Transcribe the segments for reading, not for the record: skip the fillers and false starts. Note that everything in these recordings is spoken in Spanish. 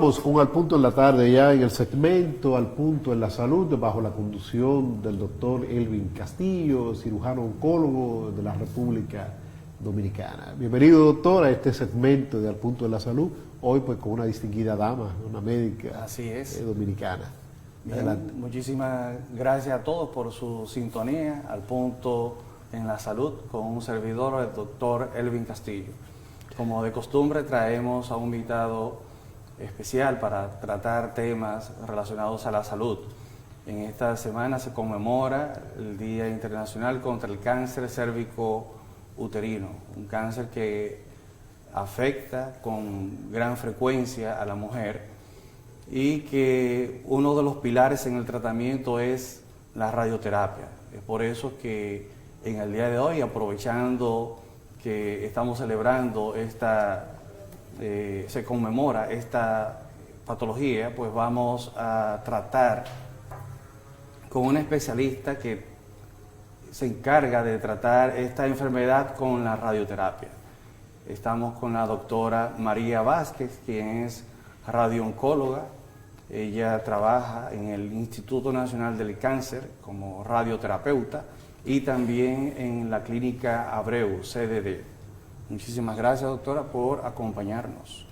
Continuamos con Al Punto en la Tarde, ya en el segmento Al Punto en la Salud, bajo la conducción del doctor Elvin Castillo, cirujano oncólogo de la República Dominicana. Bienvenido, doctor, a este segmento de Al Punto en la Salud, hoy pues con una distinguida dama, una médica. Así es. Dominicana. Bien, Adelante. muchísimas gracias a todos por su sintonía, Al Punto en la Salud, con un servidor, el doctor Elvin Castillo. Como de costumbre, traemos a un invitado especial para tratar temas relacionados a la salud. En esta semana se conmemora el Día Internacional contra el Cáncer Cérvico-Uterino, un cáncer que afecta con gran frecuencia a la mujer y que uno de los pilares en el tratamiento es la radioterapia. Es por eso que en el día de hoy, aprovechando que estamos celebrando se conmemora esta patología, pues vamos a tratar con una especialista que se encarga de tratar esta enfermedad con la radioterapia. Estamos con la doctora María Vázquez, quien es radiooncóloga. Ella trabaja en el Instituto Nacional del Cáncer como radioterapeuta y también en la Clínica Abreu, CDD. Muchísimas gracias, doctora, por acompañarnos.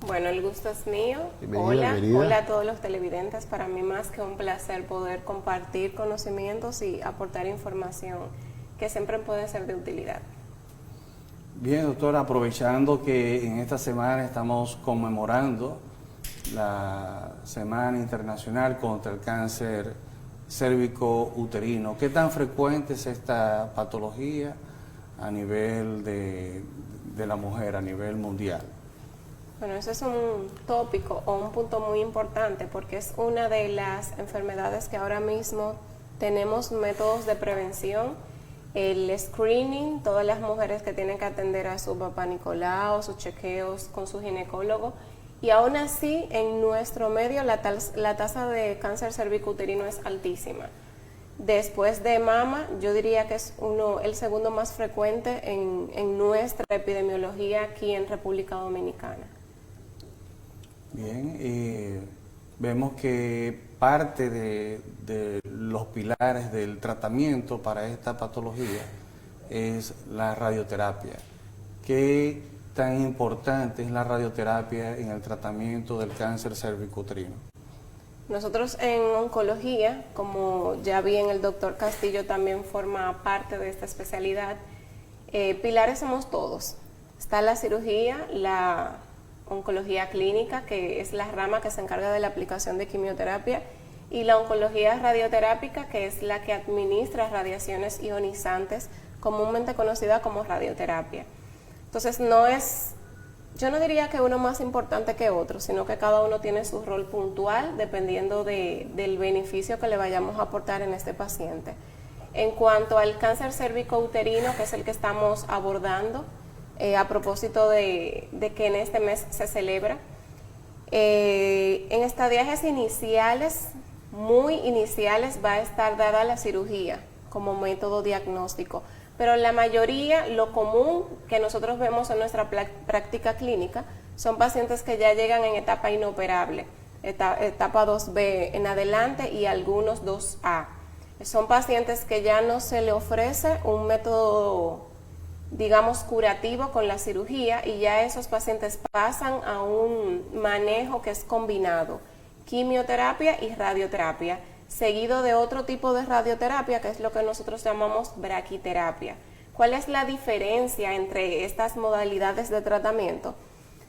Bueno, el gusto es mío. Bienvenida. Hola a todos los televidentes. Para mí más que un placer poder compartir conocimientos y aportar información que siempre puede ser de utilidad. Bien, doctora, aprovechando que en esta semana estamos conmemorando la Semana Internacional contra el Cáncer Cérvico-Uterino, ¿qué tan frecuente es esta patología a nivel de la mujer, a nivel mundial? Bueno, eso es un tópico o un punto muy importante porque es una de las enfermedades que ahora mismo tenemos métodos de prevención. El screening, todas las mujeres que tienen que atender a su papá Nicolau, sus chequeos con su ginecólogo, y aún así en nuestro medio la tasa de cáncer cervicouterino es altísima. Después de mama, yo diría que es el segundo más frecuente en nuestra epidemiología aquí en República Dominicana. Bien, vemos que parte de los pilares del tratamiento para esta patología es la radioterapia. ¿Qué tan importante es la radioterapia en el tratamiento del cáncer cérvico-uterino? Nosotros en oncología, como ya bien el doctor Castillo también forma parte de esta especialidad, pilares somos todos. Está la cirugía, la oncología clínica, que es la rama que se encarga de la aplicación de quimioterapia, y la oncología radioterápica, que es la que administra radiaciones ionizantes, comúnmente conocida como radioterapia. Entonces yo no diría que uno más importante que otro, sino que cada uno tiene su rol puntual dependiendo del beneficio que le vayamos a aportar en este paciente. En cuanto al cáncer cérvico-uterino, que es el que estamos abordando, a propósito de que en este mes se celebra, en estadiajes iniciales, muy iniciales, va a estar dada la cirugía como método diagnóstico. Pero la mayoría, lo común que nosotros vemos en nuestra práctica clínica, son pacientes que ya llegan en etapa inoperable, etapa 2B en adelante y algunos 2A. Son pacientes que ya no se le ofrece un método, digamos, curativo con la cirugía y ya esos pacientes pasan a un manejo que es combinado, quimioterapia y radioterapia, seguido de otro tipo de radioterapia, que es lo que nosotros llamamos braquiterapia. ¿Cuál es la diferencia entre estas modalidades de tratamiento?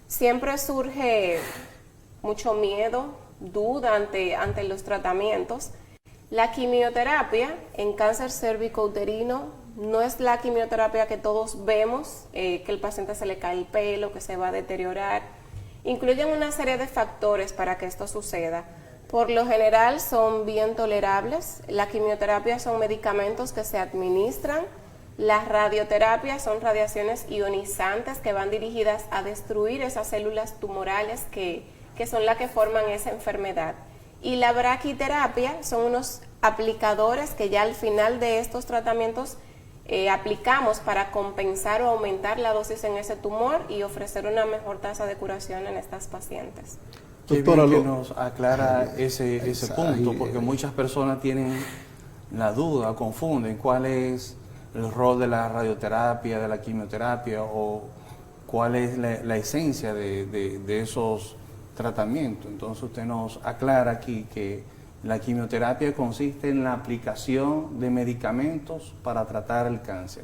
Siempre surge mucho miedo, duda ante los tratamientos. La quimioterapia en cáncer cérvico-uterino no es la quimioterapia que todos vemos, que el paciente se le cae el pelo, que se va a deteriorar. Incluyen una serie de factores para que esto suceda. Por lo general son bien tolerables. La quimioterapia son medicamentos que se administran. Las radioterapias son radiaciones ionizantes que van dirigidas a destruir esas células tumorales que son las que forman esa enfermedad. Y la braquiterapia son unos aplicadores que ya al final de estos tratamientos aplicamos para compensar o aumentar la dosis en ese tumor y ofrecer una mejor tasa de curación en estas pacientes. Qué Doctora, bien que nos aclara ese punto, porque ahí, muchas personas tienen la duda, confunden cuál es el rol de la radioterapia, de la quimioterapia, o cuál es la esencia de esos tratamientos. Entonces usted nos aclara aquí que la quimioterapia consiste en la aplicación de medicamentos para tratar el cáncer.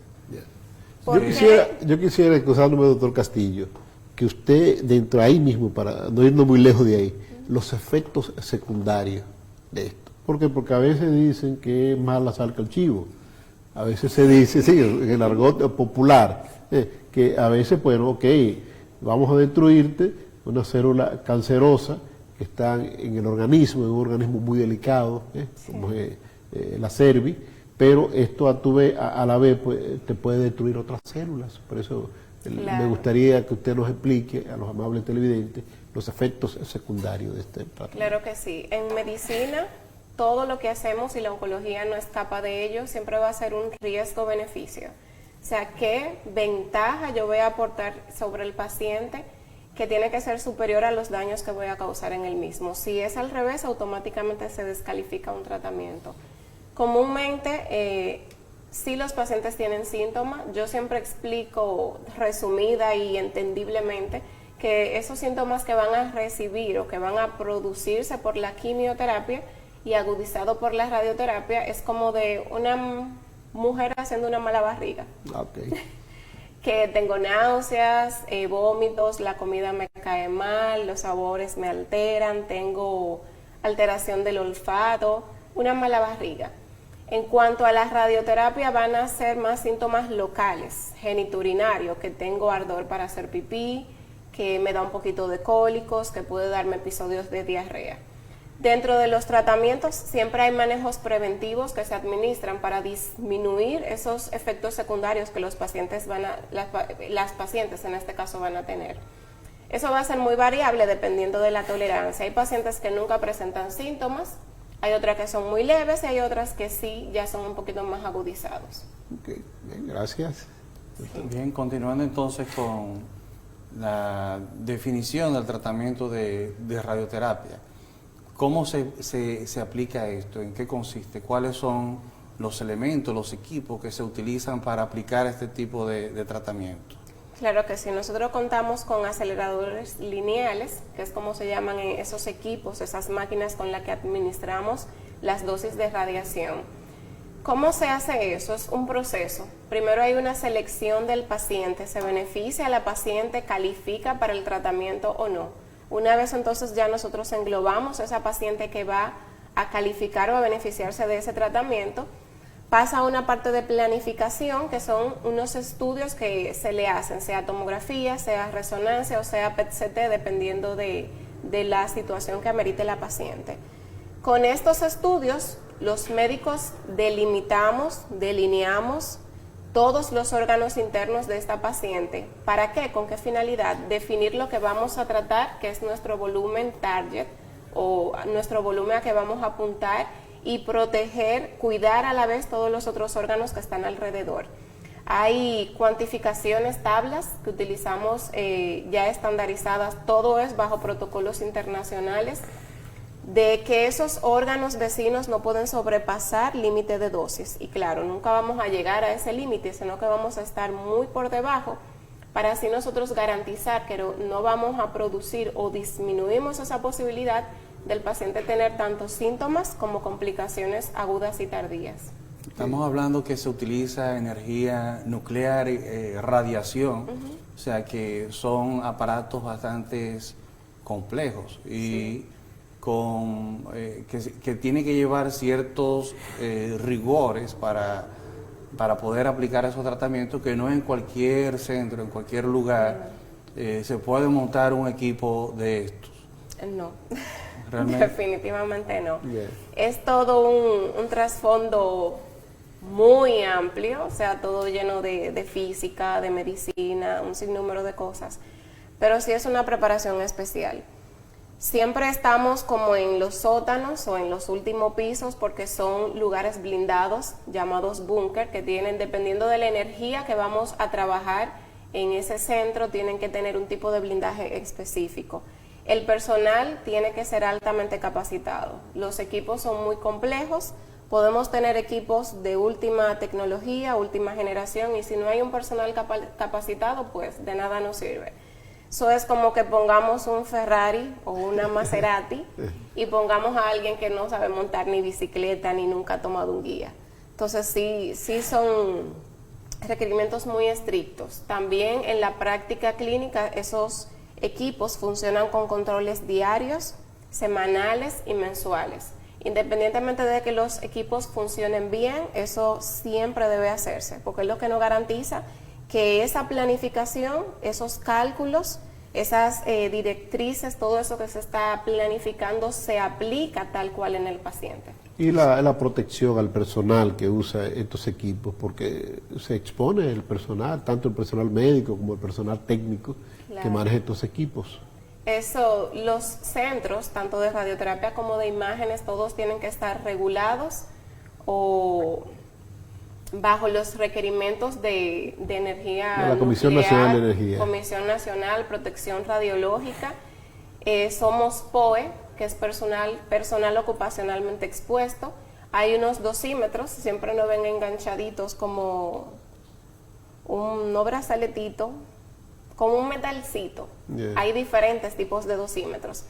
¿Por Yo quisiera, excusándome, doctor Castillo, que usted, dentro ahí mismo, para no irnos muy lejos de ahí, los efectos secundarios de esto. ¿Por qué? Porque a veces dicen que es más la sal que el chivo. A veces se dice, sí, en el argot popular, que a veces, bueno, ok, vamos a destruirte una célula cancerosa que está en el organismo, en un organismo muy delicado, como es la cervix, pero esto a la vez pues, te puede destruir otras células. Por eso me gustaría que usted nos explique a los amables televidentes los efectos secundarios de este tratamiento. Claro que sí. En medicina, todo lo que hacemos y la oncología no escapa de ello, siempre va a ser un riesgo-beneficio. O sea, ¿qué ventaja yo voy a aportar sobre el paciente que tiene que ser superior a los daños que voy a causar en el mismo? Si es al revés, automáticamente se descalifica un tratamiento. Comúnmente, si los pacientes tienen síntomas, yo siempre explico resumida y entendiblemente que esos síntomas que van a recibir o que van a producirse por la quimioterapia y agudizado por la radioterapia es como de una mujer haciendo una mala barriga. Okay. Que tengo náuseas, vómitos, la comida me cae mal, los sabores me alteran, tengo alteración del olfato, una mala barriga. En cuanto a la radioterapia, van a ser más síntomas locales, geniturinarios, que tengo ardor para hacer pipí, que me da un poquito de cólicos, que puede darme episodios de diarrea. Dentro de los tratamientos siempre hay manejos preventivos que se administran para disminuir esos efectos secundarios que los pacientes las pacientes en este caso van a tener. Eso va a ser muy variable dependiendo de la tolerancia. Hay pacientes que nunca presentan síntomas, hay otras que son muy leves y hay otras que sí ya son un poquito más agudizados. Ok, bien, gracias. Bien, continuando entonces con la definición del tratamiento de radioterapia. ¿Cómo se aplica esto? ¿En qué consiste? ¿Cuáles son los elementos, los equipos que se utilizan para aplicar este tipo de tratamiento? Claro que sí, nosotros contamos con aceleradores lineales, que es como se llaman esos equipos, esas máquinas con las que administramos las dosis de radiación. ¿Cómo se hace eso? Es un proceso. Primero hay una selección del paciente, se beneficia a la paciente, califica para el tratamiento o no. Una vez entonces ya nosotros englobamos a esa paciente que va a calificar o a beneficiarse de ese tratamiento, pasa a una parte de planificación, que son unos estudios que se le hacen, sea tomografía, sea resonancia o sea PET-CT, dependiendo de la situación que amerite la paciente. Con estos estudios, los médicos delimitamos, delineamos todos los órganos internos de esta paciente. ¿Para qué? ¿Con qué finalidad? Definir lo que vamos a tratar, que es nuestro volumen target o nuestro volumen a que vamos a apuntar, y proteger, cuidar a la vez todos los otros órganos que están alrededor. Hay cuantificaciones, tablas que utilizamos ya estandarizadas, todo es bajo protocolos internacionales, de que esos órganos vecinos no pueden sobrepasar límite de dosis. Y claro, nunca vamos a llegar a ese límite, sino que vamos a estar muy por debajo, para así nosotros garantizar que no vamos a producir o disminuimos esa posibilidad del paciente tener tanto síntomas como complicaciones agudas y tardías. Estamos hablando que se utiliza energía nuclear, radiación, o sea que son aparatos bastante complejos y que tiene que llevar ciertos rigores para poder aplicar esos tratamientos, que no en cualquier centro, en cualquier lugar se puede montar un equipo de estos. No. ¿Realmente? Definitivamente no. Bien. Es todo un trasfondo muy amplio, o sea, todo lleno de física, de medicina, un sinnúmero de cosas, pero sí es una preparación especial. Siempre estamos como en los sótanos o en los últimos pisos, porque son lugares blindados llamados búnker, que tienen, dependiendo de la energía que vamos a trabajar en ese centro, tienen que tener un tipo de blindaje específico. El personal tiene que ser altamente capacitado. Los equipos son muy complejos. Podemos tener equipos de última tecnología, última generación, y si no hay un personal capacitado, pues de nada nos sirve. Eso es como que pongamos un Ferrari o una Maserati y pongamos a alguien que no sabe montar ni bicicleta ni nunca ha tomado un guía. Entonces sí son requerimientos muy estrictos. También en la práctica clínica esos equipos funcionan con controles diarios, semanales y mensuales. Independientemente de que los equipos funcionen bien, eso siempre debe hacerse, porque es lo que nos garantiza que esa planificación, esos cálculos, esas directrices, todo eso que se está planificando se aplica tal cual en el paciente. Y la protección al personal que usa estos equipos, porque se expone el personal, tanto el personal médico como el personal técnico, claro, que maneja estos equipos. Eso, los centros, tanto de radioterapia como de imágenes, todos tienen que estar regulados o bajo los requerimientos de energía de la Comisión nuclear, Nacional de Energía. Comisión Nacional, Protección Radiológica. Somos POE, que es personal ocupacionalmente expuesto. Hay unos dosímetros, siempre nos ven enganchaditos como un brazaletito, como un metalcito. Yeah. Hay diferentes tipos de dosímetros.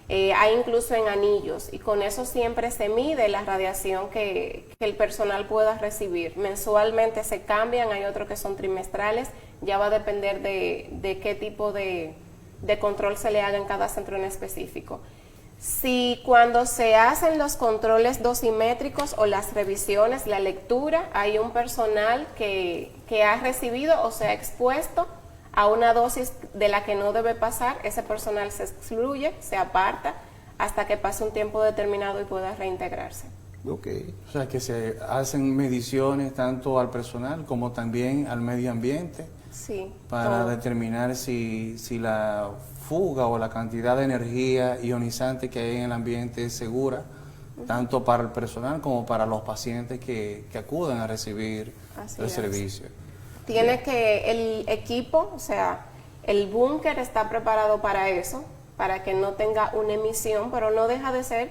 Hay incluso en anillos, y con eso siempre se mide la radiación que el personal pueda recibir. Mensualmente se cambian, hay otros que son trimestrales, ya va a depender de qué tipo de control se le haga en cada centro en específico. Si cuando se hacen los controles dosimétricos o las revisiones, la lectura, hay un personal que ha recibido o se ha expuesto a una dosis de la que no debe pasar, ese personal se excluye, se aparta, hasta que pase un tiempo determinado y pueda reintegrarse. Okay. O sea, que se hacen mediciones tanto al personal como también al medio ambiente, sí, para todo, determinar si la fuga o la cantidad de energía ionizante que hay en el ambiente es segura, tanto para el personal como para los pacientes que acuden a recibir el servicio. Tiene que el equipo, o sea, el búnker está preparado para eso, para que no tenga una emisión, pero no deja de ser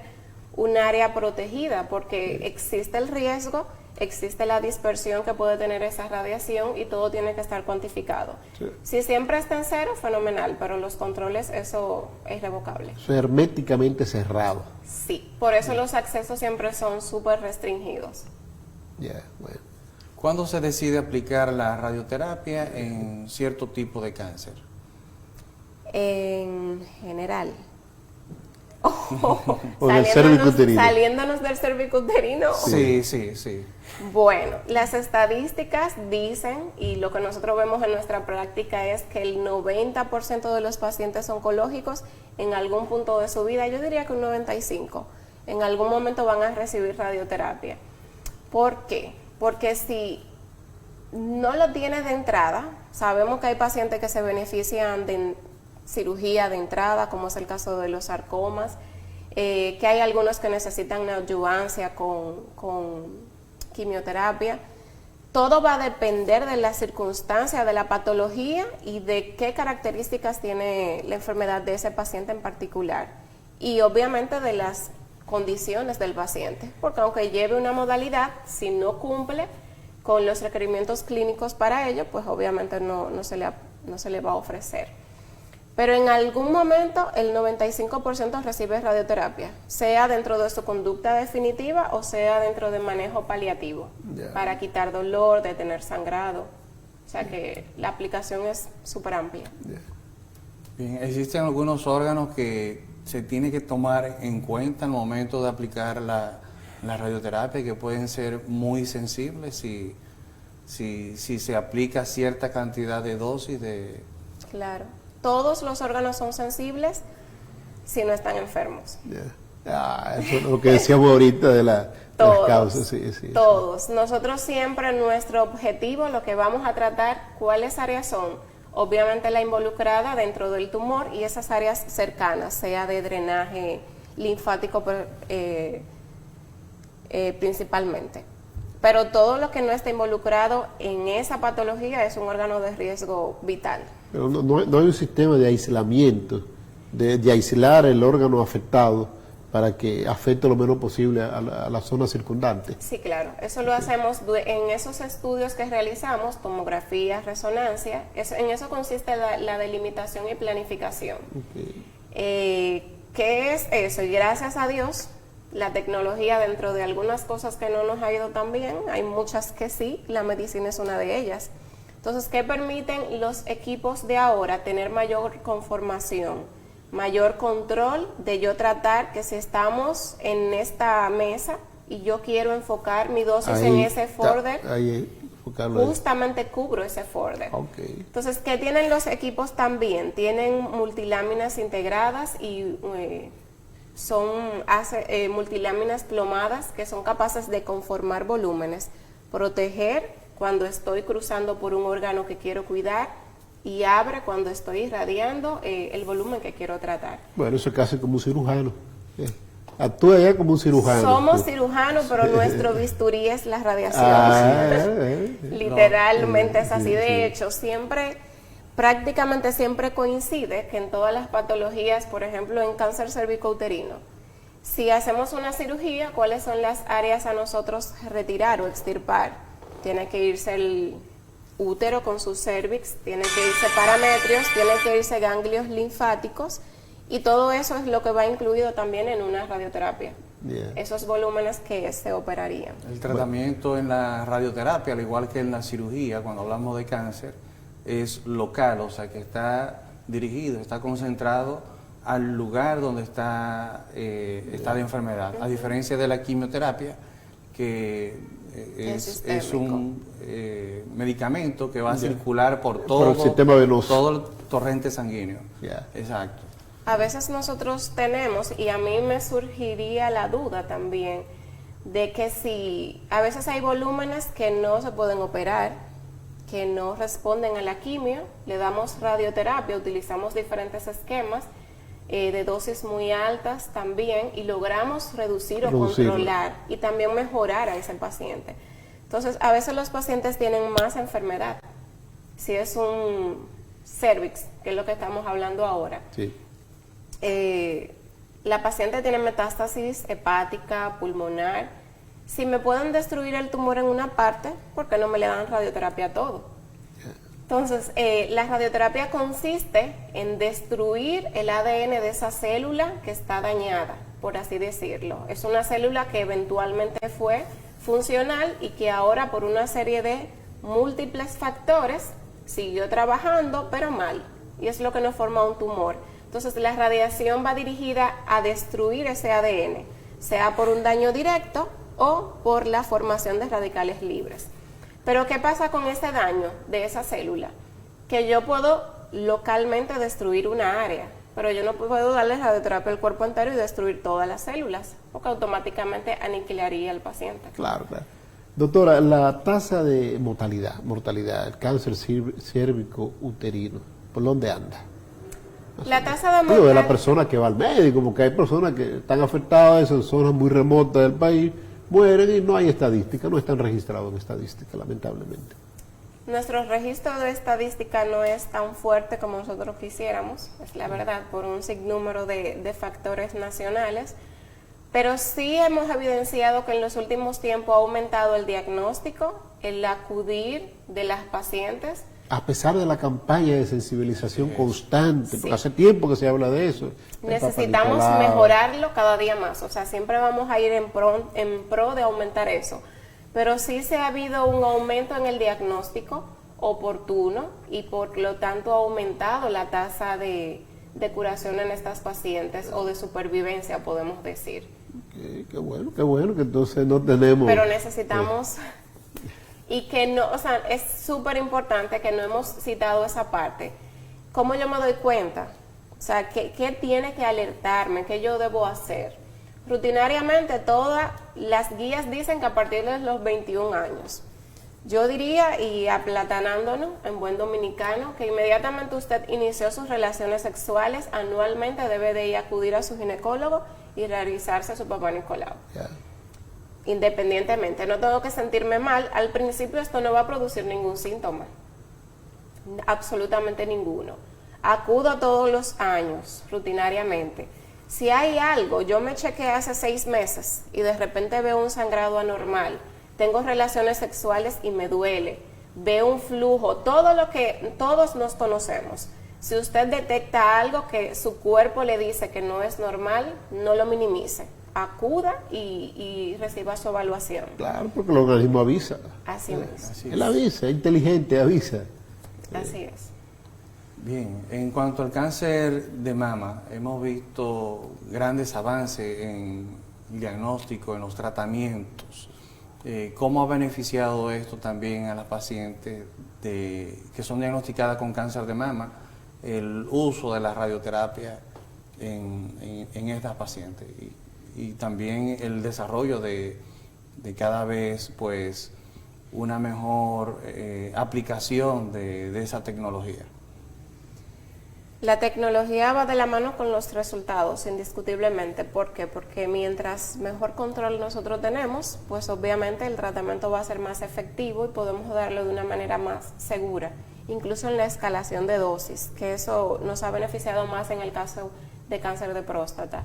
un área protegida, porque existe el riesgo, existe la dispersión que puede tener esa radiación y todo tiene que estar cuantificado. Sí. Si siempre está en cero, fenomenal, pero los controles, eso es irrevocable. Es herméticamente cerrado. Sí, por eso los accesos siempre son súper restringidos. Ya, bueno. ¿Cuándo se decide aplicar la radioterapia en cierto tipo de cáncer? En general. Saliéndonos del cervicuterino. Sí. Bueno, las estadísticas dicen, y lo que nosotros vemos en nuestra práctica es que el 90% de los pacientes oncológicos en algún punto de su vida, yo diría que un 95%, en algún momento van a recibir radioterapia. ¿Por qué? Porque si no lo tienes de entrada, sabemos que hay pacientes que se benefician de cirugía de entrada, como es el caso de los sarcomas, que hay algunos que necesitan neoadyuvancia con quimioterapia. Todo va a depender de la circunstancia, de la patología y de qué características tiene la enfermedad de ese paciente en particular. Y obviamente de las condiciones del paciente, porque aunque lleve una modalidad, si no cumple con los requerimientos clínicos para ello, pues obviamente no se le va a ofrecer. Pero en algún momento el 95% recibe radioterapia, sea dentro de su conducta definitiva o sea dentro de manejo paliativo, para quitar dolor, detener sangrado. O sea que la aplicación es súper amplia. Bien, ¿existen algunos órganos que se tiene que tomar en cuenta al momento de aplicar la radioterapia, que pueden ser muy sensibles si se aplica cierta cantidad de dosis de...? Claro, todos los órganos son sensibles si no están enfermos. Eso es lo que decíamos ahorita de las causas. Sí, todos. Nosotros siempre nuestro objetivo, lo que vamos a tratar, ¿cuáles áreas son? Obviamente la involucrada dentro del tumor y esas áreas cercanas, sea de drenaje linfático principalmente. Pero todo lo que no está involucrado en esa patología es un órgano de riesgo vital. Pero no hay un sistema de aislamiento de aislar el órgano afectado para que afecte lo menos posible a la zona circundante. Sí, claro. Eso lo hacemos en esos estudios que realizamos, tomografía, resonancia. En eso consiste la delimitación y planificación. ¿Qué es eso? Y gracias a Dios, la tecnología, dentro de algunas cosas que no nos ha ido tan bien, hay muchas que sí, la medicina es una de ellas. Entonces, ¿qué permiten los equipos de ahora? Tener mayor conformación, mayor control de yo tratar que si estamos en esta mesa y yo quiero enfocar mi dosis en ese folder, justamente cubro ese folder. Entonces, ¿qué tienen los equipos también? Tienen multiláminas integradas y son multiláminas plomadas que son capaces de conformar volúmenes, proteger cuando estoy cruzando por un órgano que quiero cuidar y abre cuando estoy irradiando el volumen que quiero tratar. Bueno, eso es casi como un cirujano. Actúa ya como un cirujano. Somos cirujanos, pero nuestro bisturí es la radiación. Literalmente es así. De hecho, prácticamente siempre coincide que en todas las patologías, por ejemplo en cáncer cervicouterino, si hacemos una cirugía, ¿cuáles son las áreas a nosotros retirar o extirpar? Tiene que irse el útero con su cervix, tiene que irse parametrios, tiene que irse ganglios linfáticos, y todo eso es lo que va incluido también en una radioterapia. Esos volúmenes que se operarían. El tratamiento en la radioterapia, al igual que en la cirugía, cuando hablamos de cáncer, es local, o sea que está dirigido, está concentrado al lugar donde está la enfermedad, a diferencia de la quimioterapia, que es un medicamento que va a circular por todo el sistema venoso, todo el torrente sanguíneo. Exacto. A veces nosotros tenemos, y a mí me surgiría la duda también, de que si a veces hay volúmenes que no se pueden operar, que no responden a la quimio, le damos radioterapia, utilizamos diferentes esquemas de dosis muy altas también, y logramos reducir o controlar y también mejorar a ese paciente. Entonces, a veces los pacientes tienen más enfermedad. Si es un cervix, que es lo que estamos hablando ahora, la paciente tiene metástasis hepática, pulmonar. Si me pueden destruir el tumor en una parte, ¿por qué no me le dan radioterapia a todo? Entonces, la radioterapia consiste en destruir el ADN de esa célula que está dañada, por así decirlo. Es una célula que eventualmente fue funcional y que ahora, por una serie de múltiples factores, siguió trabajando, pero mal. Y es lo que nos forma un tumor. Entonces, la radiación va dirigida a destruir ese ADN, sea por un daño directo o por la formación de radicales libres. Pero ¿qué pasa con ese daño de esa célula? Que yo puedo localmente destruir una área, pero yo no puedo darle radioterapia al cuerpo entero y destruir todas las células, porque automáticamente aniquilaría al paciente. Claro. Doctora, la tasa de mortalidad, el cáncer cérvico-uterino, ¿por dónde anda? La tasa de mortalidad de la persona que va al médico, porque hay personas que están afectadas en zonas muy remotas del país, mueren y no hay estadística, no están registrados en estadística, lamentablemente. Nuestro registro de estadística no es tan fuerte como nosotros quisiéramos, es la verdad, por un sinnúmero de factores nacionales, pero sí hemos evidenciado que en los últimos tiempos ha aumentado el diagnóstico, el acudir de las pacientes. A pesar de la campaña de sensibilización constante, porque hace tiempo que se habla de eso. Necesitamos mejorarlo cada día más, o sea, siempre vamos a ir en pro de aumentar eso. Pero sí se ha habido un aumento en el diagnóstico oportuno y por lo tanto ha aumentado la tasa de curación en estas pacientes o de supervivencia, podemos decir. Qué bueno que entonces no tenemos... Pero necesitamos... Y que no, o sea, es súper importante que no hemos citado esa parte. ¿Cómo yo me doy cuenta? O sea, ¿qué tiene que alertarme? ¿Qué yo debo hacer? Rutinariamente todas las guías dicen que a partir de los 21 años. Yo diría, y aplatanándonos en buen dominicano, que inmediatamente usted inició sus relaciones sexuales, anualmente debe de ir a acudir a su ginecólogo y realizarse su Papá Nicolau. Independientemente, no tengo que sentirme mal. Al principio esto no va a producir ningún síntoma, absolutamente ninguno. acudo todos los años, rutinariamente. Si hay algo, yo me chequeé hace 6 meses y de repente veo un sangrado anormal, tengo relaciones sexuales y me duele, veo un flujo, todo lo que todos nos conocemos. Si usted detecta algo que su cuerpo le dice que no es normal, no lo minimice. Acuda y reciba su evaluación. Claro, porque el organismo avisa. Así mismo. Él avisa, es inteligente, avisa. Así es. Bien, en cuanto al cáncer de mama, hemos visto grandes avances en el diagnóstico, en los tratamientos. ¿Cómo ha beneficiado esto también a las pacientes que son diagnosticadas con cáncer de mama, el uso de la radioterapia en estas pacientes? Y también el desarrollo de cada vez pues una mejor aplicación de esa tecnología. La tecnología va de la mano con los resultados, indiscutiblemente. ¿Por qué? Porque mientras mejor control nosotros tenemos, pues obviamente el tratamiento va a ser más efectivo y podemos darlo de una manera más segura, incluso en la escalación de dosis, que eso nos ha beneficiado más en el caso de cáncer de próstata.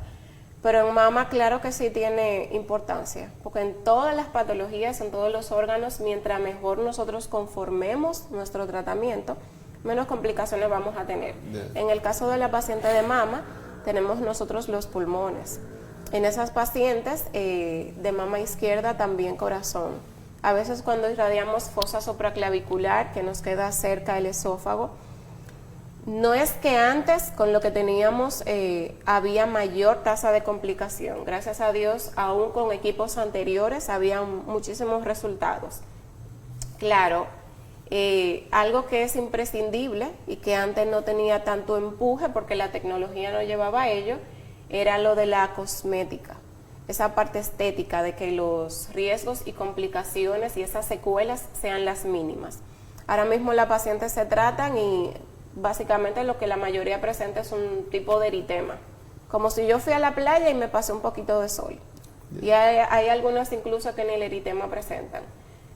Pero en mama, claro que sí tiene importancia, porque en todas las patologías, en todos los órganos, mientras mejor nosotros conformemos nuestro tratamiento, menos complicaciones vamos a tener. En el caso de la paciente de mama, tenemos nosotros los pulmones. En esas pacientes de mama izquierda también corazón. A veces cuando irradiamos fosa supraclavicular, que nos queda cerca del esófago, no es que antes con lo que teníamos había mayor tasa de complicación. Gracias a Dios, aún con equipos anteriores había muchísimos resultados. Claro, algo que es imprescindible y que antes no tenía tanto empuje porque la tecnología no llevaba a ello, era lo de la cosmética, esa parte estética de que los riesgos y complicaciones y esas secuelas sean las mínimas. Ahora mismo las pacientes se tratan y básicamente lo que la mayoría presenta es un tipo de eritema, como si yo fui a la playa y me pasé un poquito de sol. Y hay algunas incluso que ni el eritema presentan.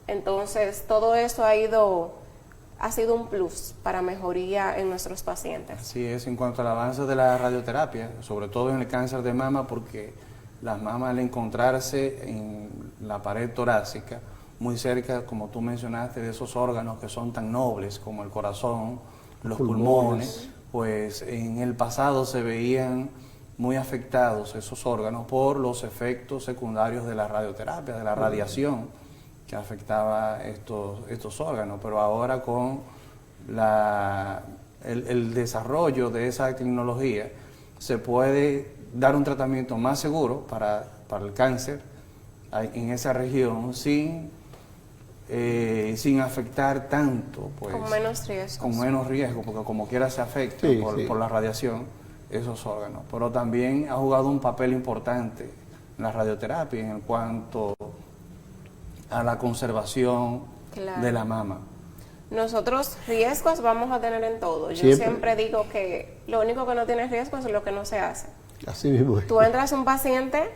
Entonces, todo eso ha sido un plus para mejoría en nuestros pacientes. Así es, en cuanto al avance de la radioterapia, sobre todo en el cáncer de mama, porque las mamas al encontrarse en la pared torácica, muy cerca, como tú mencionaste, de esos órganos que son tan nobles como el corazón, los pulmones, pues en el pasado se veían muy afectados esos órganos por los efectos secundarios de la radioterapia, de la radiación que afectaba estos órganos, pero ahora con el desarrollo de esa tecnología se puede dar un tratamiento más seguro para el cáncer en esa región sin afectar tanto, pues, con menos riesgos. Con menos riesgo, porque como quiera se afecta por la radiación esos órganos. Pero también ha jugado un papel importante en la radioterapia en cuanto a la conservación de la mama. Nosotros riesgos vamos a tener en todo. Yo siempre digo que lo único que no tiene riesgo es lo que no se hace. Así mismo es. Tú entras a un paciente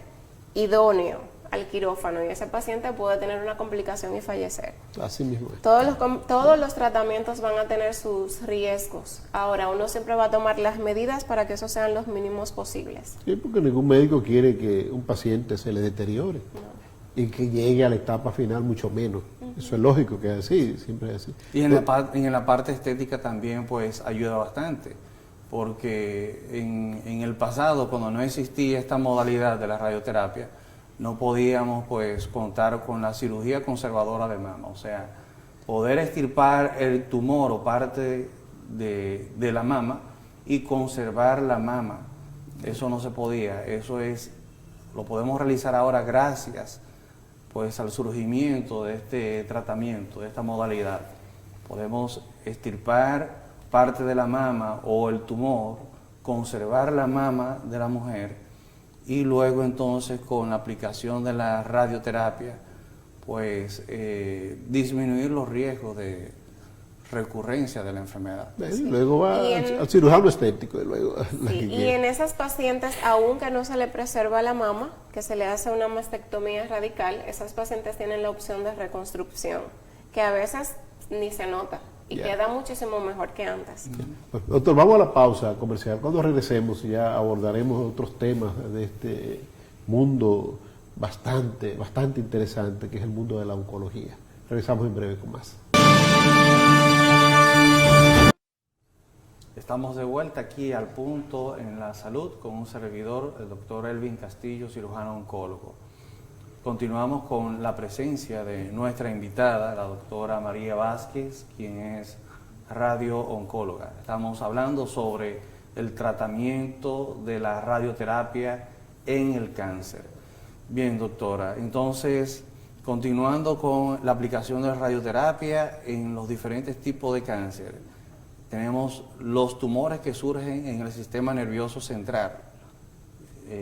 idóneo al quirófano y ese paciente puede tener una complicación y fallecer. Así mismo es. Todos los tratamientos van a tener sus riesgos. Ahora, uno siempre va a tomar las medidas para que esos sean los mínimos posibles. Sí, porque ningún médico quiere que un paciente se le deteriore. No. Y que llegue a la etapa final mucho menos. Eso es lógico que es así, siempre es así. Y en la parte estética también pues ayuda bastante, porque en el pasado, cuando no existía esta modalidad de la radioterapia, no podíamos pues contar con la cirugía conservadora de mama, o sea, poder extirpar el tumor o parte de la mama y conservar la mama. Eso no se podía, lo podemos realizar ahora gracias pues al surgimiento de este tratamiento, de esta modalidad. Podemos extirpar parte de la mama o el tumor, conservar la mama de la mujer y luego entonces con la aplicación de la radioterapia pues disminuir los riesgos de recurrencia de la enfermedad. Sí. Luego va al cirujano estético. Y en esas pacientes, aunque no se le preserva la mama, que se le hace una mastectomía radical, esas pacientes tienen la opción de reconstrucción, que a veces ni se nota. y queda muchísimo mejor que antes. Pues, doctor, vamos a la pausa comercial. Cuando regresemos ya abordaremos otros temas de este mundo bastante interesante, que es el mundo de la oncología. Regresamos en breve con más. Estamos de vuelta aquí al punto en la salud con un servidor, el doctor Elvin Castillo, cirujano oncólogo. Continuamos con la presencia de nuestra invitada, la doctora María Vázquez, quien es radio-oncóloga. Estamos hablando sobre el tratamiento de la radioterapia en el cáncer. Bien, doctora, entonces, continuando con la aplicación de la radioterapia en los diferentes tipos de cáncer, tenemos los tumores que surgen en el sistema nervioso central,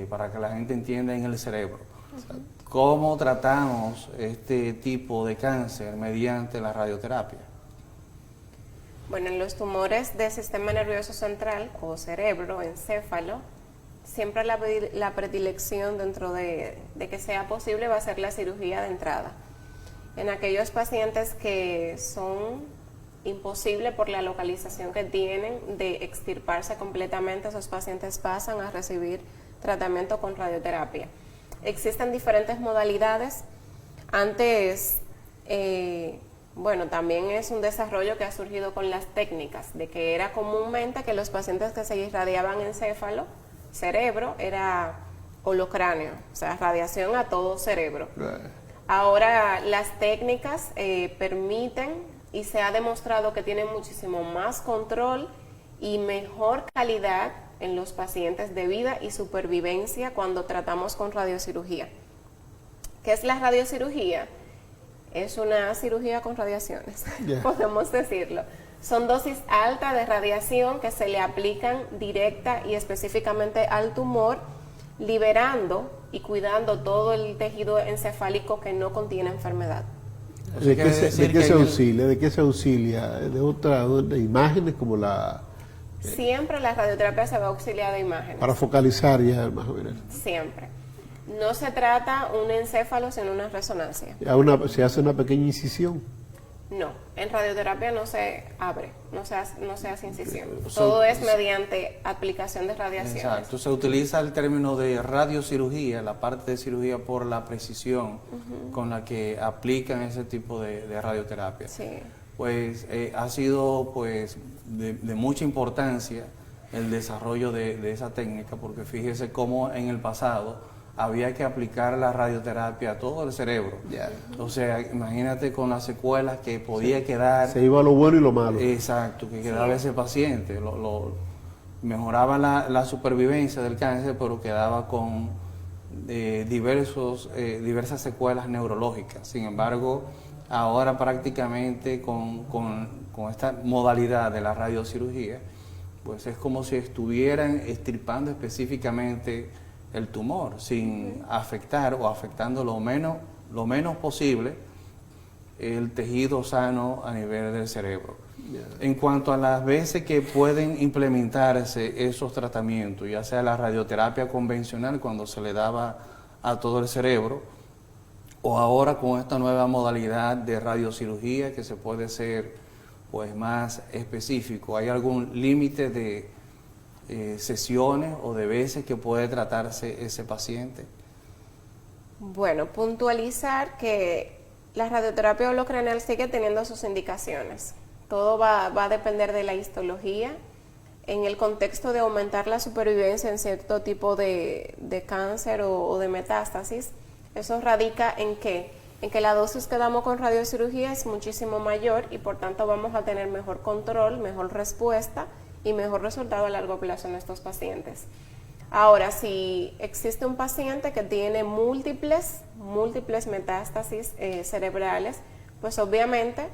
para que la gente entienda, en el cerebro. ¿Cómo tratamos este tipo de cáncer mediante la radioterapia? Bueno, en los tumores del sistema nervioso central o cerebro, encéfalo, siempre la predilección dentro de que sea posible va a ser la cirugía de entrada. En aquellos pacientes que son imposible por la localización que tienen de extirparse completamente, esos pacientes pasan a recibir tratamiento con radioterapia. Existen diferentes modalidades. Antes, bueno, también es un desarrollo que ha surgido con las técnicas, de que era comúnmente que los pacientes que se irradiaban encéfalo, cerebro, era holocráneo, o sea, radiación a todo cerebro. Ahora las técnicas permiten, y se ha demostrado que tienen muchísimo más control y mejor calidad en los pacientes de vida y supervivencia cuando tratamos con radiocirugía. ¿Qué es la radiocirugía? Es una cirugía con radiaciones, podemos decirlo. Son dosis altas de radiación que se le aplican directa y específicamente al tumor, liberando y cuidando todo el tejido encefálico que no contiene enfermedad. ¿De qué se auxilia? ¿De imágenes como la...? Siempre la radioterapia se va a auxiliar de imágenes. Para focalizar ya más o menos. Siempre. No se trata un encéfalo sino una resonancia. ¿Se hace una pequeña incisión? No, en radioterapia no se abre, no se hace incisión. Todo es mediante aplicación de radiación. Exacto, se utiliza el término de radiocirugía, la parte de cirugía por la precisión con la que aplican ese tipo de radioterapia. Sí. Pues ha sido pues de mucha importancia el desarrollo de esa técnica, porque fíjese cómo en el pasado había que aplicar la radioterapia a todo el cerebro. O sea, imagínate con las secuelas que podía quedar. Se iba a lo bueno y lo malo. Exacto, que quedaba ese paciente. Mejoraba la supervivencia del cáncer, pero quedaba con diversas secuelas neurológicas. Sin embargo, ahora prácticamente con esta modalidad de la radiocirugía, pues es como si estuvieran extirpando específicamente el tumor, sin afectar o afectando lo menos posible el tejido sano a nivel del cerebro. En cuanto a las veces que pueden implementarse esos tratamientos, ya sea la radioterapia convencional cuando se le daba a todo el cerebro, o ahora con esta nueva modalidad de radiocirugía que se puede ser pues más específico, ¿hay algún límite de sesiones o de veces que puede tratarse ese paciente? Bueno, puntualizar que la radioterapia holocraneal sigue teniendo sus indicaciones. Todo va a depender de la histología. En el contexto de aumentar la supervivencia en cierto tipo de cáncer o de metástasis, eso radica en que la dosis que damos con radiocirugía es muchísimo mayor y por tanto vamos a tener mejor control, mejor respuesta y mejor resultado a largo plazo en estos pacientes. Ahora, si existe un paciente que tiene múltiples metástasis cerebrales, pues obviamente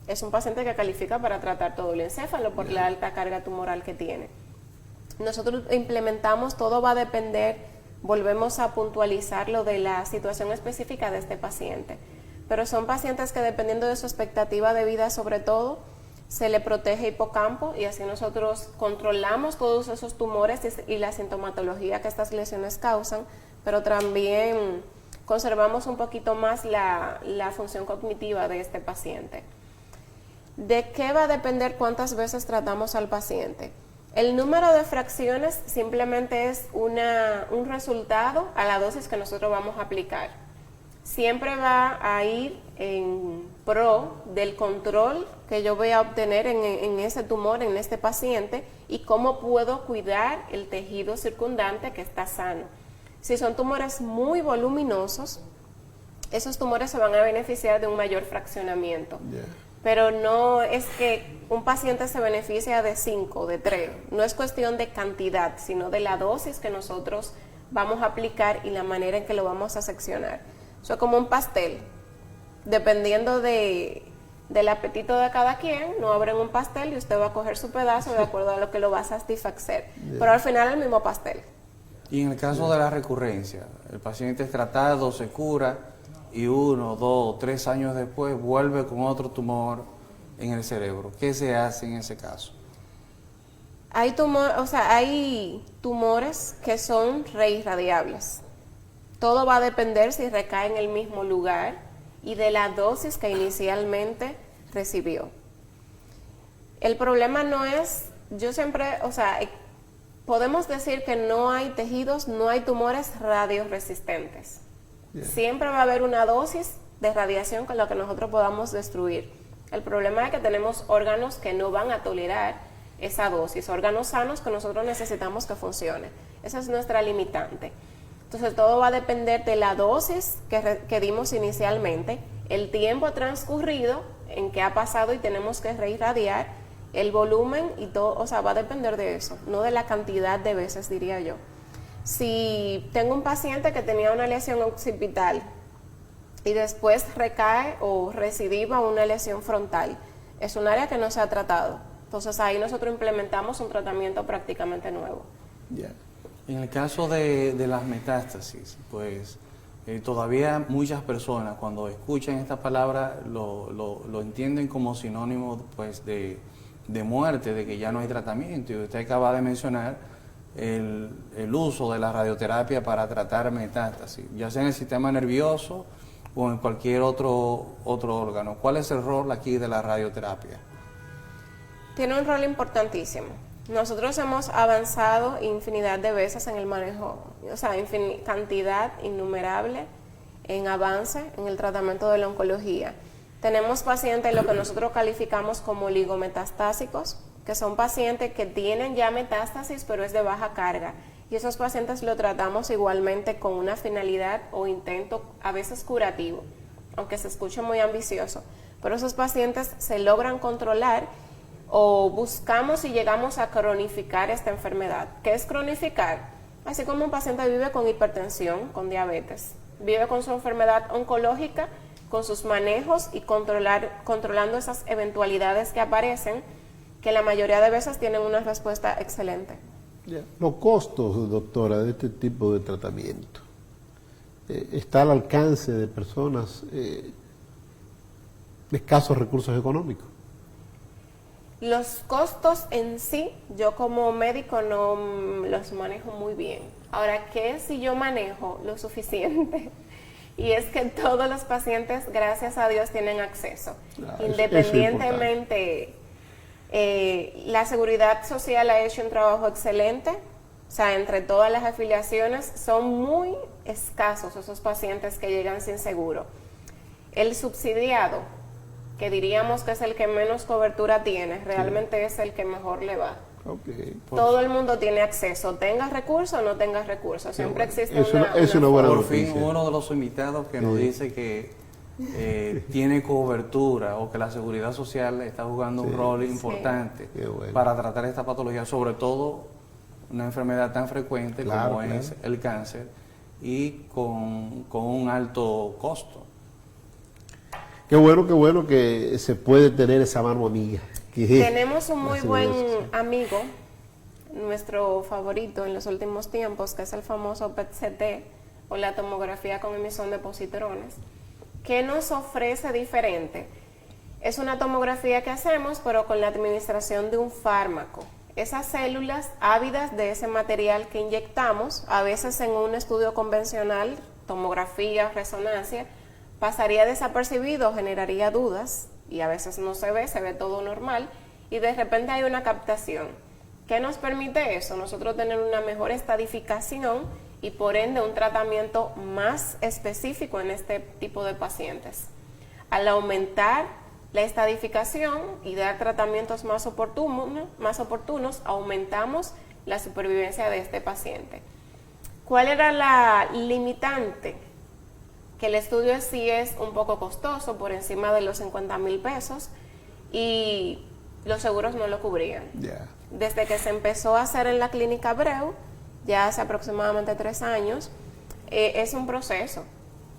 es un paciente que califica para tratar todo el encéfalo por la alta carga tumoral que tiene. Nosotros implementamos, todo va a depender, volvemos a puntualizar lo de la situación específica de este paciente, pero son pacientes que dependiendo de su expectativa de vida sobre todo, se le protege hipocampo y así nosotros controlamos todos esos tumores y la sintomatología que estas lesiones causan, pero también conservamos un poquito más la función cognitiva de este paciente. ¿De qué va a depender cuántas veces tratamos al paciente? El número de fracciones simplemente es un resultado a la dosis que nosotros vamos a aplicar. Siempre va a ir en pro del control que yo voy a obtener en ese tumor, en este paciente, y cómo puedo cuidar el tejido circundante que está sano. Si son tumores muy voluminosos, esos tumores se van a beneficiar de un mayor fraccionamiento. Pero no es que un paciente se beneficia de 5, de 3. No es cuestión de cantidad, sino de la dosis que nosotros vamos a aplicar y la manera en que lo vamos a seccionar. Eso es como un pastel. Dependiendo del apetito de cada quien, no abren un pastel y usted va a coger su pedazo de acuerdo a lo que lo va a satisfacer. Pero al final el mismo pastel. Y en el caso de la recurrencia, el paciente es tratado, se cura y 1, 2, 3 años después vuelve con otro tumor en el cerebro. ¿Qué se hace en ese caso? Hay tumores que son reirradiables. Todo va a depender si recae en el mismo lugar y de la dosis que inicialmente recibió. El problema no es, podemos decir que no hay tejidos, no hay tumores radioresistentes. Siempre va a haber una dosis de radiación con la que nosotros podamos destruir. El problema es que tenemos órganos que no van a tolerar esa dosis, órganos sanos que nosotros necesitamos que funcionen. Esa es nuestra limitante. Entonces todo va a depender de la dosis que dimos inicialmente, el tiempo transcurrido en que ha pasado y tenemos que reirradiar, el volumen y todo, va a depender de eso, no de la cantidad de veces, diría yo. Si tengo un paciente que tenía una lesión occipital y después recae o recidiva una lesión frontal, es un área que no se ha tratado. Entonces ahí nosotros implementamos un tratamiento prácticamente nuevo. En el caso de las metástasis, pues todavía muchas personas cuando escuchan esta palabra lo entienden como sinónimo pues de muerte, de que ya no hay tratamiento. Y usted acaba de mencionar el uso de la radioterapia para tratar metástasis, ya sea en el sistema nervioso o en cualquier otro órgano. ¿Cuál es el rol aquí de la radioterapia? Tiene un rol importantísimo. Nosotros hemos avanzado infinidad de veces en el manejo, cantidad innumerable en avance en el tratamiento de la oncología. Tenemos pacientes lo que nosotros calificamos como oligometastásicos, que son pacientes que tienen ya metástasis pero es de baja carga. Y esos pacientes lo tratamos igualmente con una finalidad o intento a veces curativo, aunque se escuche muy ambicioso. Pero esos pacientes se logran controlar o buscamos y llegamos a cronificar esta enfermedad. ¿Qué es cronificar? Así como un paciente vive con hipertensión, con diabetes, vive con su enfermedad oncológica, con sus manejos y controlando esas eventualidades que aparecen, que la mayoría de veces tienen una respuesta excelente. Los costos, doctora, de este tipo de tratamiento, ¿está al alcance de personas de escasos recursos económicos? Los costos en sí, yo como médico no los manejo muy bien. Ahora, ¿qué si yo manejo lo suficiente? Y es que todos los pacientes, gracias a Dios, tienen acceso. Independientemente, la Seguridad Social ha hecho un trabajo excelente. Entre todas las afiliaciones, son muy escasos esos pacientes que llegan sin seguro. El subsidiado, que diríamos que es el que menos cobertura tiene, realmente es el que mejor le va. Todo el mundo tiene acceso, tengas recursos o no tengas recursos, siempre existe una buena Por noticia. fin uno de los invitados que nos dice que tiene cobertura o que la seguridad social está jugando un rol importante para tratar esta patología, sobre todo una enfermedad tan frecuente como es el cáncer y con un alto costo. Qué bueno que se puede tener esa mano amiga. Tenemos un muy buen amigo, nuestro favorito en los últimos tiempos, que es el famoso PET-CT o la tomografía con emisión de positrones. ¿Qué nos ofrece diferente? Es una tomografía que hacemos, pero con la administración de un fármaco. Esas células ávidas de ese material que inyectamos, a veces en un estudio convencional, tomografía, resonancia, pasaría desapercibido, generaría dudas y a veces no se ve todo normal, y de repente hay una captación. ¿Qué nos permite eso? Nosotros tener una mejor estadificación y por ende un tratamiento más específico en este tipo de pacientes. Al aumentar la estadificación y dar tratamientos más oportunos, aumentamos la supervivencia de este paciente. ¿Cuál era la limitante? Que el estudio sí es un poco costoso, por encima de los 50,000 pesos, y los seguros no lo cubrían. Yeah. Desde que se empezó a hacer en la clínica Abreu, ya hace aproximadamente 3 años, es un proceso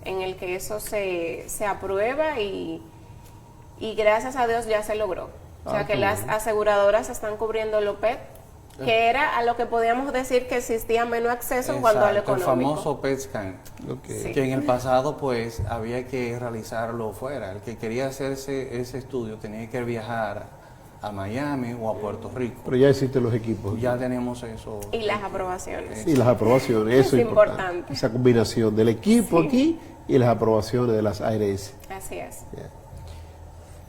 en el que eso se aprueba y gracias a Dios ya se logró. O sea que las aseguradoras están cubriendo el OPET, que era a lo que podíamos decir que existía menos acceso en cuanto a lo económico. El famoso PET scan, Okay. que en el pasado pues había que realizarlo fuera. El que quería hacerse ese estudio tenía que viajar a Miami o a Puerto Rico. Pero ya existen los equipos. Ya tenemos eso. Y las aprobaciones. Y las aprobaciones, eso Es es importante. Esa combinación del equipo aquí y las aprobaciones de las ARS. Así es. Yeah.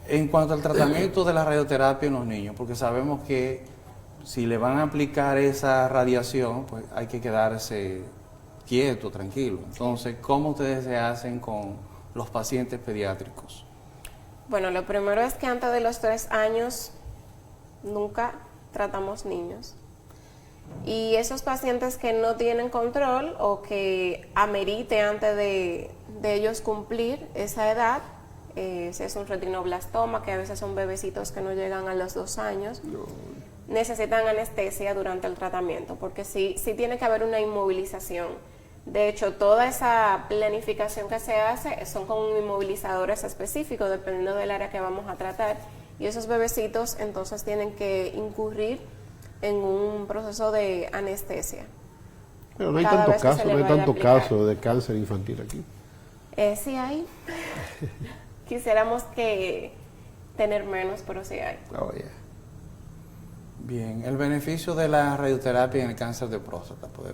En cuanto al tratamiento de la radioterapia en los niños, porque sabemos que si le van a aplicar esa radiación, pues hay que quedarse quieto, tranquilo. Entonces, ¿cómo ustedes se hacen con los pacientes pediátricos? Bueno, lo primero es que antes de los 3 años nunca tratamos niños. Y esos pacientes que no tienen control o que amerite antes de ellos cumplir esa edad, si es un retinoblastoma, que a veces son bebecitos que no llegan a los 2 años, necesitan anestesia durante el tratamiento, porque sí tiene que haber una inmovilización. De hecho, toda esa planificación que se hace son con inmovilizadores específicos, dependiendo del área que vamos a tratar. Y esos bebecitos entonces tienen que incurrir en un proceso de anestesia. Pero no hay Cada tantos vez que casos, se le no hay vaya a tantos aplicar. casos de cáncer infantil aquí. Sí hay. Quisiéramos que tener menos, pero sí hay. Oh, yeah. Bien, el beneficio de la radioterapia en el cáncer de próstata. Pues,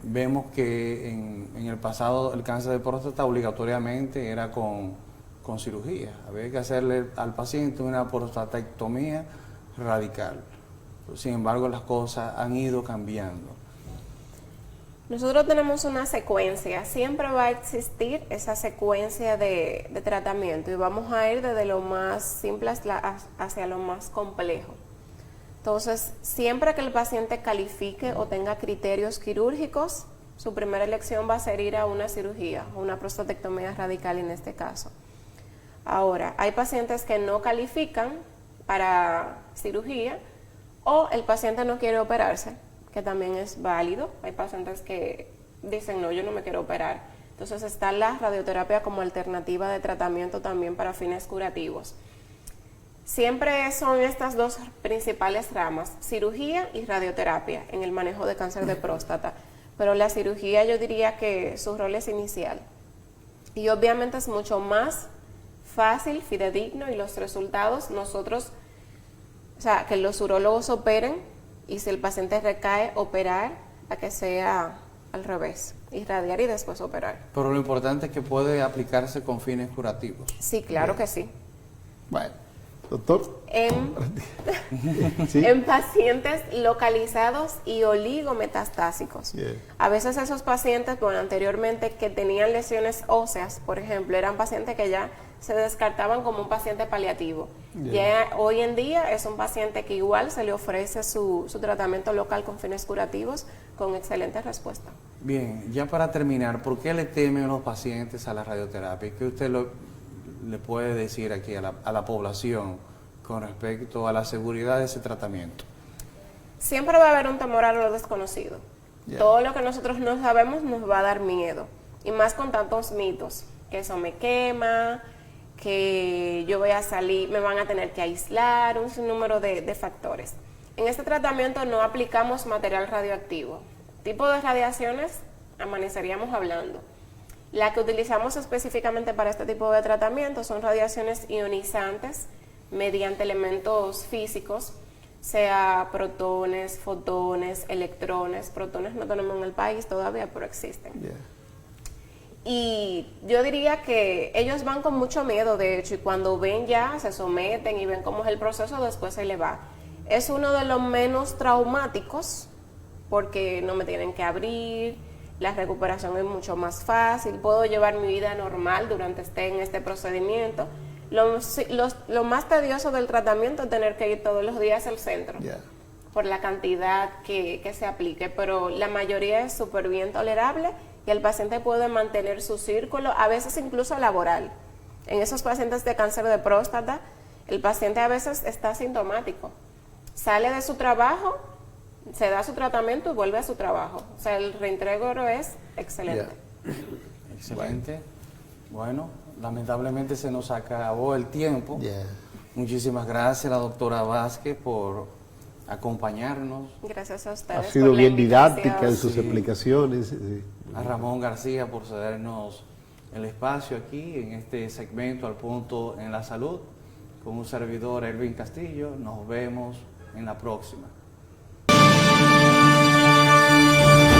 vemos que en el pasado el cáncer de próstata obligatoriamente era con cirugía. Había que hacerle al paciente una prostatectomía radical. Sin embargo, las cosas han ido cambiando. Nosotros tenemos una secuencia, siempre va a existir esa secuencia de tratamiento y vamos a ir desde lo más simple hacia lo más complejo. Entonces, siempre que el paciente califique o tenga criterios quirúrgicos, su primera elección va a ser ir a una cirugía, una prostatectomía radical en este caso. Ahora, hay pacientes que no califican para cirugía o el paciente no quiere operarse, que también es válido. Hay pacientes que dicen, no, yo no me quiero operar. Entonces está la radioterapia como alternativa de tratamiento también para fines curativos. Siempre son estas dos principales ramas, cirugía y radioterapia en el manejo de cáncer de próstata. Pero la cirugía yo diría que su rol es inicial. Y obviamente es mucho más fácil, fidedigno y los resultados nosotros, o sea, que los urólogos operen y si el paciente recae, operar, a que sea al revés, irradiar y después operar. Pero lo importante es que puede aplicarse con fines curativos. Sí, claro que sí. Bueno, doctor. ¿Sí? En pacientes localizados y oligometastásicos. Yeah. A veces esos pacientes, bueno, anteriormente que tenían lesiones óseas, por ejemplo, eran pacientes que ya se descartaban como un paciente paliativo. Yeah. Ya hoy en día es un paciente que igual se le ofrece su tratamiento local con fines curativos con excelente respuesta. Bien, ya para terminar, ¿por qué le temen los pacientes a la radioterapia? ¿Qué usted le puede decir aquí a la población con respecto a la seguridad de ese tratamiento? Siempre va a haber un temor a lo desconocido. Yeah. Todo lo que nosotros no sabemos nos va a dar miedo. Y más con tantos mitos, que eso me quema, que yo voy a salir, me van a tener que aislar, un sinnúmero de factores. En este tratamiento no aplicamos material radioactivo. Tipo de radiaciones, amaneceríamos hablando. La que utilizamos específicamente para este tipo de tratamiento son radiaciones ionizantes mediante elementos físicos, sea protones, fotones, electrones. Protones no tenemos en el país todavía, pero existen. Yeah. Y yo diría que ellos van con mucho miedo, de hecho, y cuando ven ya, se someten y ven cómo es el proceso, después se le va. Es uno de los menos traumáticos, porque no me tienen que abrir, la recuperación es mucho más fácil, puedo llevar mi vida normal durante en este procedimiento. Lo más tedioso del tratamiento es tener que ir todos los días al centro, por la cantidad que se aplique, pero la mayoría es súper bien tolerable y el paciente puede mantener su círculo, a veces incluso laboral. En esos pacientes de cáncer de próstata, el paciente a veces está asintomático, sale de su trabajo, se da su tratamiento y vuelve a su trabajo. O sea, el reintegro es excelente. Excelente. Bueno, lamentablemente se nos acabó el tiempo. Muchísimas gracias a la doctora Vázquez por acompañarnos. Gracias a ustedes. Ha sido bien didáctica en sus explicaciones. Sí. A Ramón García por cedernos el espacio aquí en este segmento Al Punto en la Salud. Con un servidor, Elvin Castillo. Nos vemos en la próxima.